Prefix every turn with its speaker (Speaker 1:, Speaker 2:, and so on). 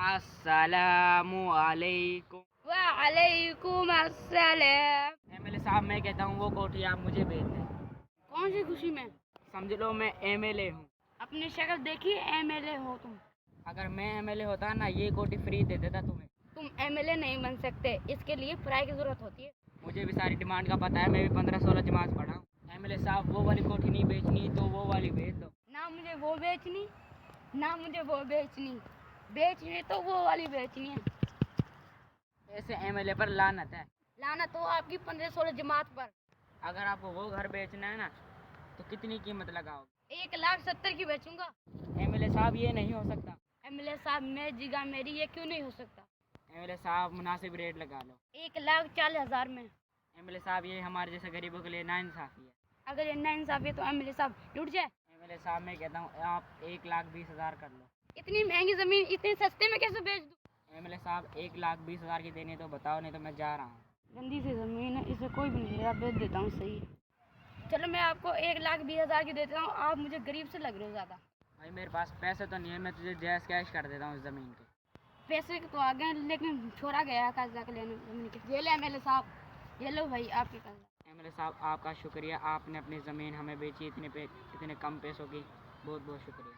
Speaker 1: अस्सलामु अलैकुम।
Speaker 2: वालेकुम अस्सलाम।
Speaker 1: एमएलए साहब, मैं कहता हूँ वो कोठी आप मुझे भेज दें।
Speaker 2: कौन सी खुशी में?
Speaker 1: समझ लो मैं एमएलए हूँ।
Speaker 2: अपनी शक्ल देखी, एमएलए हो तुम।
Speaker 1: अगर मैं एमएलए होता ना, ये कोठी फ्री दे देता तुम्हें।
Speaker 2: तुम एमएलए नहीं बन सकते, इसके लिए पढ़ाई की जरूरत होती है।
Speaker 1: मुझे भी सारी डिमांड का पता है, मैं भी 15-16 जमात पढ़ा हूँ। एमएलए साहब, वो वाली कोठी नहीं बेचनी तो वो वाली भेज दो।
Speaker 2: ना मुझे वो बेचनी, ना मुझे वो बेचनी। बेचनी तो वो वाली बेचनी है।
Speaker 1: ऐसे एमएलए पर लानत है।
Speaker 2: लानत तो आपकी 15-16 जमात पर।
Speaker 1: अगर आपको वो घर बेचना है ना, तो कितनी कीमत लगाओगे?
Speaker 2: 1,70,000 की बेचूंगा।
Speaker 1: एमएलए साहब, ये नहीं हो सकता।
Speaker 2: एमएलए साहब, मैं जिगा मेरी, ये क्यों नहीं हो सकता?
Speaker 1: एमएलए साहब, मुनासिब रेट लगा लो।
Speaker 2: 1,40,000 में।
Speaker 1: एमएलए साहब, ये हमारे जैसे गरीबों के लिए नाइंसाफी है।
Speaker 2: अगर ये नाइंसाफी है तो एमएलए साहब लुट जाए।
Speaker 1: एमएलए साहब, मैं कहता हूँ आप 1,20,000 कर लो।
Speaker 2: इतनी महंगी जमीन इतने सस्ते में कैसे बेच दूं?
Speaker 1: एमएलए साहब, 1,20,000 की देनी है तो बताओ, नहीं तो मैं जा रहा हूँ।
Speaker 2: गंदी सी जमीन है, इसे कोई भी नहीं लेगा, बेच देता हूँ। सही है, चलो मैं आपको 1,20,000 की देता हूँ। आप मुझे गरीब से लग रहे हो ज़्यादा।
Speaker 1: भाई, मेरे पास पैसे तो नहीं है, मैं तुझे जैस कैश कर देता हूँ इस ज़मीन के।
Speaker 2: पैसे तो आ गए, लेकिन छोड़ा गया कागजा के लेने जमीन के। ये ले एमएलए साहब, ये लो भाई आपके कागजा।
Speaker 1: एमएलए साहब, आपका शुक्रिया, आपने अपनी ज़मीन हमें बेची इतने कम पैसों की। बहुत बहुत शुक्रिया।